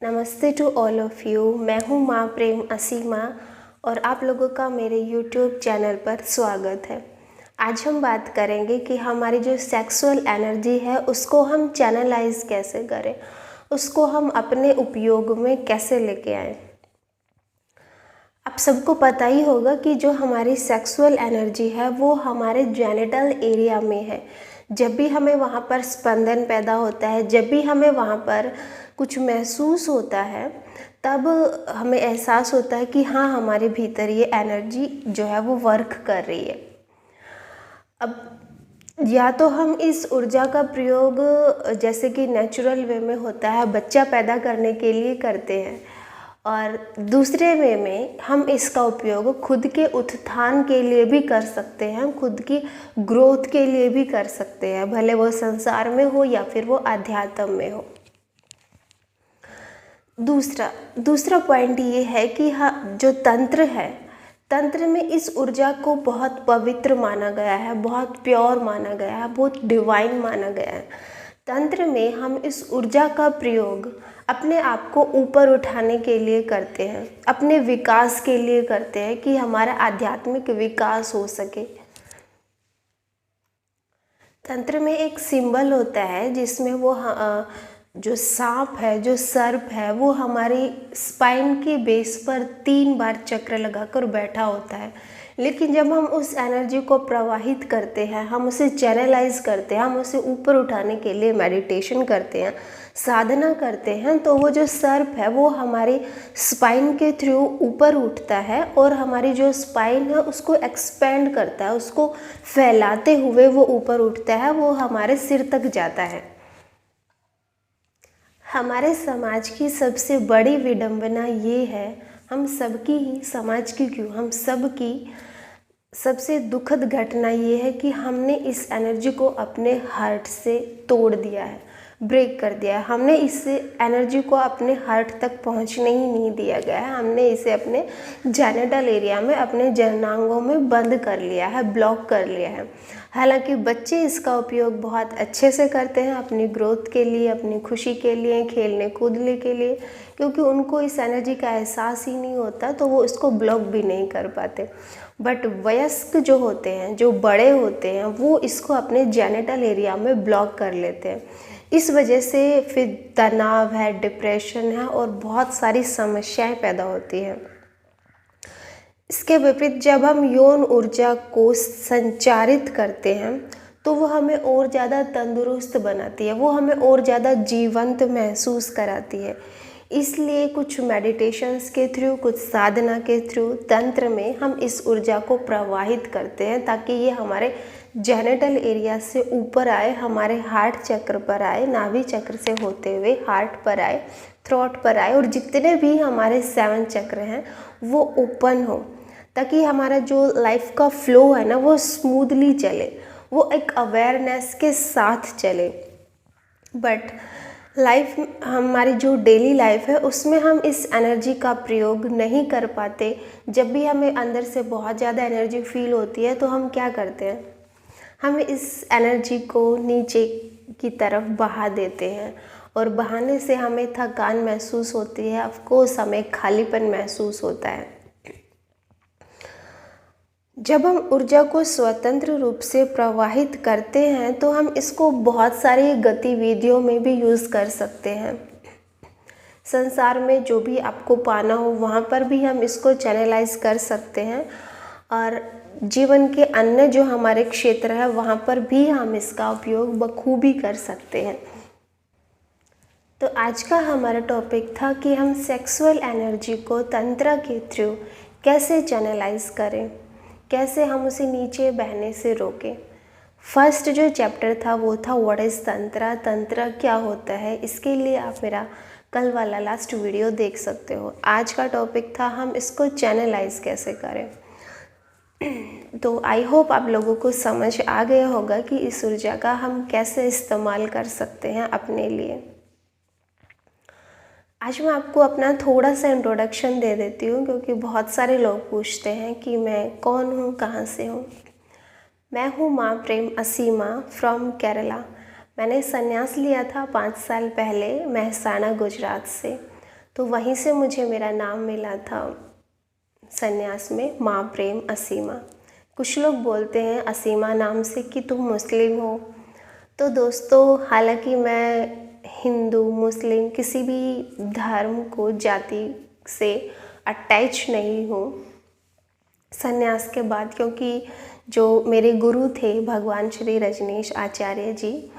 नमस्ते to all of you. मैं हूँ माँ प्रेम असीमा और आप लोगों का मेरे यूट्यूब चैनल पर स्वागत है। आज हम बात करेंगे कि हमारी जो सेक्सुअल एनर्जी है उसको हम चैनलाइज कैसे करें, उसको हम अपने उपयोग में कैसे लेके आएँ। आप सबको पता ही होगा कि जो हमारी सेक्सुअल एनर्जी है वो हमारे जेनिटल एरिया में है। जब भी हमें वहाँ पर स्पंदन पैदा होता है, जब भी हमें वहाँ पर कुछ महसूस होता है, तब हमें एहसास होता है कि हाँ, हमारे भीतर ये एनर्जी जो है वो वर्क कर रही है। अब या तो हम इस ऊर्जा का प्रयोग जैसे कि नेचुरल वे में होता है, बच्चा पैदा करने के लिए करते हैं, और दूसरे वे में हम इसका उपयोग खुद के उत्थान के लिए भी कर सकते हैं, खुद की ग्रोथ के लिए भी कर सकते हैं, भले वो संसार में हो या फिर वो अध्यात्म में हो। दूसरा पॉइंट ये है कि हाँ, जो तंत्र है, तंत्र में इस ऊर्जा को बहुत पवित्र माना गया है, बहुत प्योर माना गया है, बहुत डिवाइन माना गया है। तंत्र में हम इस ऊर्जा का प्रयोग अपने आप को ऊपर उठाने के लिए करते हैं, अपने विकास के लिए करते हैं कि हमारा आध्यात्मिक विकास हो सके। तंत्र में एक सिंबल होता है जिसमें वो जो सांप है, जो सर्प है, वो हमारी स्पाइन के बेस पर 3 बार चक्र लगाकर बैठा होता है। लेकिन जब हम उस एनर्जी को प्रवाहित करते हैं, हम उसे चैनलाइज करते हैं, हम उसे ऊपर उठाने के लिए मेडिटेशन करते हैं, साधना करते हैं, तो वो जो सर्प है वो हमारी स्पाइन के थ्रू ऊपर उठता है और हमारी जो स्पाइन है उसको एक्सपेंड करता है, उसको फैलाते हुए वो ऊपर उठता है, वो हमारे सिर तक जाता है। हमारे समाज की सबसे बड़ी विडंबना ये है, हम सबकी ही, समाज की क्यों, हम सबकी सबसे दुखद घटना ये है कि हमने इस एनर्जी को अपने हार्ट से तोड़ दिया है, ब्रेक कर दिया है। हमने इससे एनर्जी को अपने हार्ट तक पहुंचने ही नहीं दिया गया है। हमने इसे अपने जेनिटल एरिया में, अपने जननांगों में बंद कर लिया है, ब्लॉक कर लिया है। हालांकि बच्चे इसका उपयोग बहुत अच्छे से करते हैं अपनी ग्रोथ के लिए, अपनी खुशी के लिए, खेलने कूदने के लिए, क्योंकि उनको इस एनर्जी का एहसास ही नहीं होता, तो वो इसको ब्लॉक भी नहीं कर पाते। बट वयस्क जो होते हैं, जो बड़े होते हैं, वो इसको अपने जेनिटल एरिया में ब्लॉक कर लेते हैं। इस वजह से फिर तनाव है, डिप्रेशन है और बहुत सारी समस्याएं पैदा होती हैं। इसके विपरीत जब हम यौन ऊर्जा को संचारित करते हैं तो वो हमें और ज़्यादा तंदुरुस्त बनाती है, वो हमें और ज़्यादा जीवंत महसूस कराती है। इसलिए कुछ मेडिटेशंस के थ्रू, कुछ साधना के थ्रू, तंत्र में हम इस ऊर्जा को प्रवाहित करते हैं ताकि ये हमारे जेनिटल एरिया से ऊपर आए, हमारे हार्ट चक्र पर आए, नाभि चक्र से होते हुए हार्ट पर आए, थ्रोट पर आए, और जितने भी हमारे 7 चक्र हैं वो ओपन हो, ताकि हमारा जो लाइफ का फ्लो है ना वो स्मूथली चले, वो एक अवेयरनेस के साथ चले। बट लाइफ, हमारी जो डेली लाइफ है उसमें हम इस एनर्जी का प्रयोग नहीं कर पाते। जब भी हमें अंदर से बहुत ज़्यादा एनर्जी फील होती है तो हम क्या करते हैं, हम इस एनर्जी को नीचे की तरफ बहा देते हैं, और बहाने से हमें थकान महसूस होती है, ऑफकोर्स हमें खालीपन महसूस होता है। जब हम ऊर्जा को स्वतंत्र रूप से प्रवाहित करते हैं तो हम इसको बहुत सारी गतिविधियों में भी यूज़ कर सकते हैं। संसार में जो भी आपको पाना हो वहाँ पर भी हम इसको चैनलाइज कर सकते हैं, और जीवन के अन्य जो हमारे क्षेत्र है वहाँ पर भी हम इसका उपयोग बखूबी कर सकते हैं। तो आज का हमारा टॉपिक था कि हम सेक्सुअल एनर्जी को तंत्र के थ्रू कैसे चैनलाइज करें, कैसे हम उसे नीचे बहने से रोकें। फर्स्ट जो चैप्टर था वो था व्हाट इज़ तंत्र, तंत्र क्या होता है। इसके लिए आप मेरा कल वाला लास्ट वीडियो देख सकते हो। आज का टॉपिक था हम इसको चैनलाइज कैसे करें। तो आई होप आप लोगों को समझ आ गया होगा कि इस ऊर्जा का हम कैसे इस्तेमाल कर सकते हैं अपने लिए। आज मैं आपको अपना थोड़ा सा इंट्रोडक्शन दे देती हूँ, क्योंकि बहुत सारे लोग पूछते हैं कि मैं कौन हूँ, कहाँ से हूँ। मैं हूँ माँ प्रेम असीमा फ्रॉम केरला। मैंने संन्यास लिया था 5 साल पहले मेहसाना गुजरात से। तो वहीं से मुझे मेरा नाम मिला था संन्यास में, माँ प्रेम असीमा। कुछ लोग बोलते हैं असीमा नाम से कि तुम मुस्लिम हो। तो दोस्तों, हालांकि मैं हिंदू मुस्लिम किसी भी धर्म को जाति से अटैच नहीं हूँ संन्यास के बाद, क्योंकि जो मेरे गुरु थे भगवान श्री रजनीश आचार्य जी,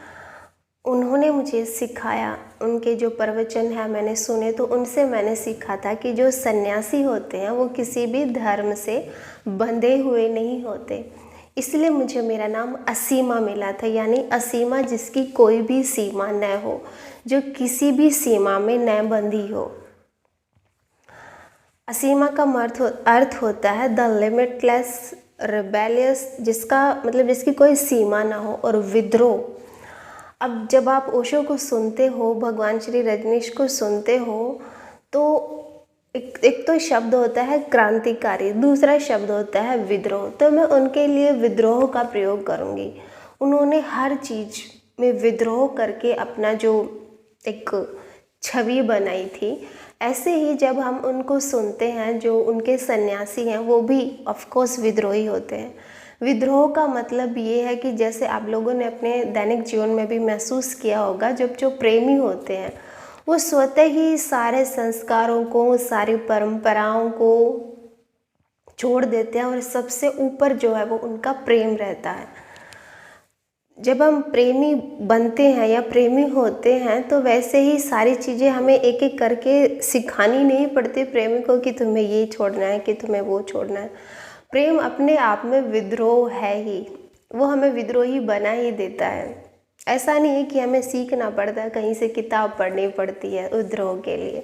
उन्होंने मुझे सिखाया, उनके जो प्रवचन है मैंने सुने, तो उनसे मैंने सीखा था कि जो सन्यासी होते हैं वो किसी भी धर्म से बंधे हुए नहीं होते। इसलिए मुझे मेरा नाम असीमा मिला था, यानी असीमा जिसकी कोई भी सीमा न हो, जो किसी भी सीमा में न बंधी हो। असीमा का अर्थ होता है द लिमिटलेस रिबेलियस, जिसका मतलब जिसकी कोई सीमा ना हो, और विद्रोह। अब जब आप ओशो को सुनते हो, भगवान श्री रजनीश को सुनते हो, तो एक तो शब्द होता है क्रांतिकारी, दूसरा शब्द होता है विद्रोह। तो मैं उनके लिए विद्रोह का प्रयोग करूँगी। उन्होंने हर चीज़ में विद्रोह करके अपना जो एक छवि बनाई थी, ऐसे ही जब हम उनको सुनते हैं, जो उनके सन्यासी हैं वो भी ऑफ कोर्स विद्रोही होते हैं। विद्रोह का मतलब ये है कि जैसे आप लोगों ने अपने दैनिक जीवन में भी महसूस किया होगा, जब जो प्रेमी होते हैं वो स्वतः ही सारे संस्कारों को, सारी परंपराओं को छोड़ देते हैं, और सबसे ऊपर जो है वो उनका प्रेम रहता है। जब हम प्रेमी बनते हैं या प्रेमी होते हैं, तो वैसे ही सारी चीज़ें हमें एक एक करके सिखानी नहीं पड़ती प्रेमी को कि तुम्हें ये छोड़ना है, कि तुम्हें वो छोड़ना है। प्रेम अपने आप में विद्रोह है ही, वो हमें विद्रोही बना ही देता है। ऐसा नहीं है कि हमें सीखना पड़ता है, कहीं से किताब पढ़नी पड़ती है विद्रोह के लिए।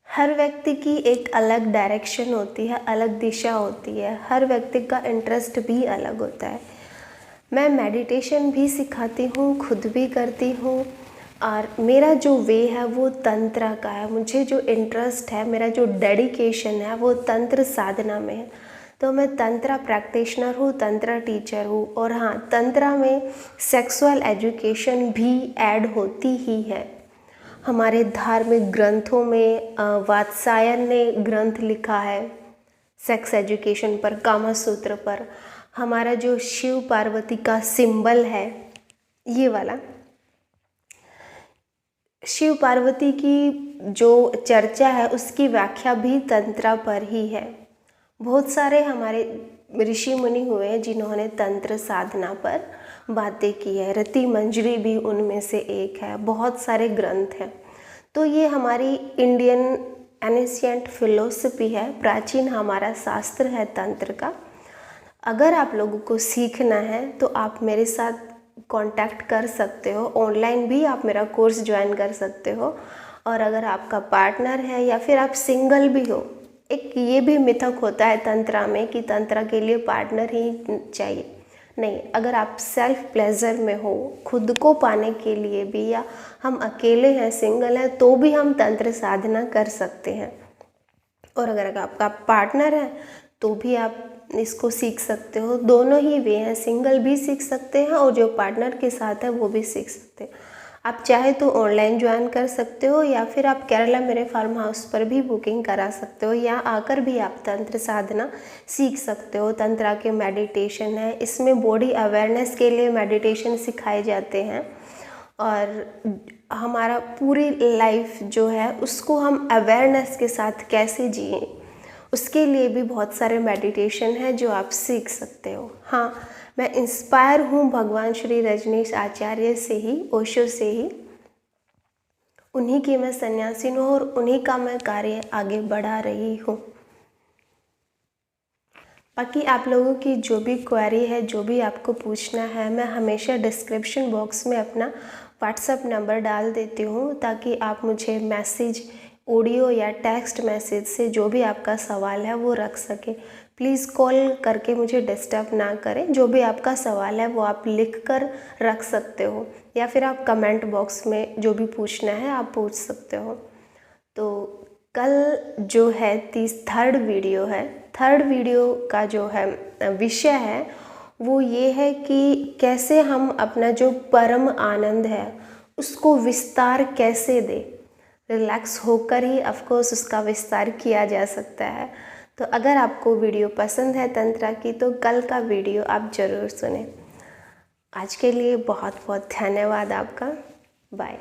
हर व्यक्ति की एक अलग डायरेक्शन होती है, अलग दिशा होती है, हर व्यक्ति का इंटरेस्ट भी अलग होता है। मैं मेडिटेशन भी सिखाती हूँ, खुद भी करती हूँ, और मेरा जो वे है वो तंत्र का है। मुझे जो इंटरेस्ट है, मेरा जो डेडिकेशन है वो तंत्र साधना में है। तो मैं तंत्र प्रैक्टिशनर हूँ, तंत्र टीचर हूँ। और हाँ, तंत्र में सेक्सुअल एजुकेशन भी ऐड होती ही है। हमारे धार्मिक ग्रंथों में वात्सायन ने ग्रंथ लिखा है सेक्स एजुकेशन पर, कामा सूत्र पर। हमारा जो शिव पार्वती का सिंबल है, ये वाला शिव पार्वती की जो चर्चा है उसकी व्याख्या भी तंत्र पर ही है। बहुत सारे हमारे ऋषि मुनि हुए हैं जिन्होंने तंत्र साधना पर बातें की है। रति मंजरी भी उनमें से एक है। बहुत सारे ग्रंथ हैं। तो ये हमारी इंडियन एनिशिएंट फिलोसफी है, प्राचीन हमारा शास्त्र है तंत्र का। अगर आप लोगों को सीखना है तो आप मेरे साथ कांटेक्ट कर सकते हो। ऑनलाइन भी आप मेरा कोर्स ज्वाइन कर सकते हो। और अगर आपका पार्टनर है या फिर आप सिंगल भी हो, एक ये भी मिथक होता है तंत्रा में कि तंत्रा के लिए पार्टनर ही चाहिए। नहीं, अगर आप सेल्फ प्लेजर में हो, खुद को पाने के लिए भी, या हम अकेले हैं, सिंगल हैं, तो भी हम तंत्र साधना कर सकते हैं। और अगर आपका पार्टनर है तो भी आप इसको सीख सकते हो। दोनों ही वे हैं, सिंगल भी सीख सकते हैं और जो पार्टनर के साथ है वो भी सीख सकते हैं। आप चाहे तो ऑनलाइन ज्वाइन कर सकते हो, या फिर आप केरला मेरे फार्म हाउस पर भी बुकिंग करा सकते हो। यहाँ आकर भी आप तंत्र साधना सीख सकते हो। तंत्रा के मेडिटेशन है, इसमें बॉडी अवेयरनेस के लिए मेडिटेशन सिखाए जाते हैं। और हमारा पूरी लाइफ जो है उसको हम अवेयरनेस के साथ कैसे जिए, उसके लिए भी बहुत सारे मेडिटेशन है जो आप सीख सकते हो। हाँ, मैं इंस्पायर हूँ भगवान श्री रजनीश आचार्य से ही, ओशो से ही। उन्हीं की मैं सन्यासी हूँ और उन्हीं का मैं कार्य आगे बढ़ा रही हूँ। बाकी आप लोगों की जो भी क्वेरी है, जो भी आपको पूछना है, मैं हमेशा डिस्क्रिप्शन बॉक्स में अपना व्हाट्सएप नंबर डाल देती हूँ, ताकि आप मुझे मैसेज, ऑडियो या टेक्स्ट मैसेज से जो भी आपका सवाल है वो रख सकें। प्लीज़ कॉल करके मुझे डिस्टर्ब ना करें। जो भी आपका सवाल है वो आप लिख कर रख सकते हो, या फिर आप कमेंट बॉक्स में जो भी पूछना है आप पूछ सकते हो। तो कल जो है थर्ड वीडियो है, थर्ड वीडियो का जो है विषय है वो ये है कि कैसे हम अपना जो परम आनंद है उसको विस्तार कैसे दें। रिलैक्स होकर ही ऑफकोर्स उसका विस्तार किया जा सकता है। तो अगर आपको वीडियो पसंद है तंत्रा की तो कल का वीडियो आप ज़रूर सुनें। आज के लिए बहुत बहुत धन्यवाद आपका। बाय।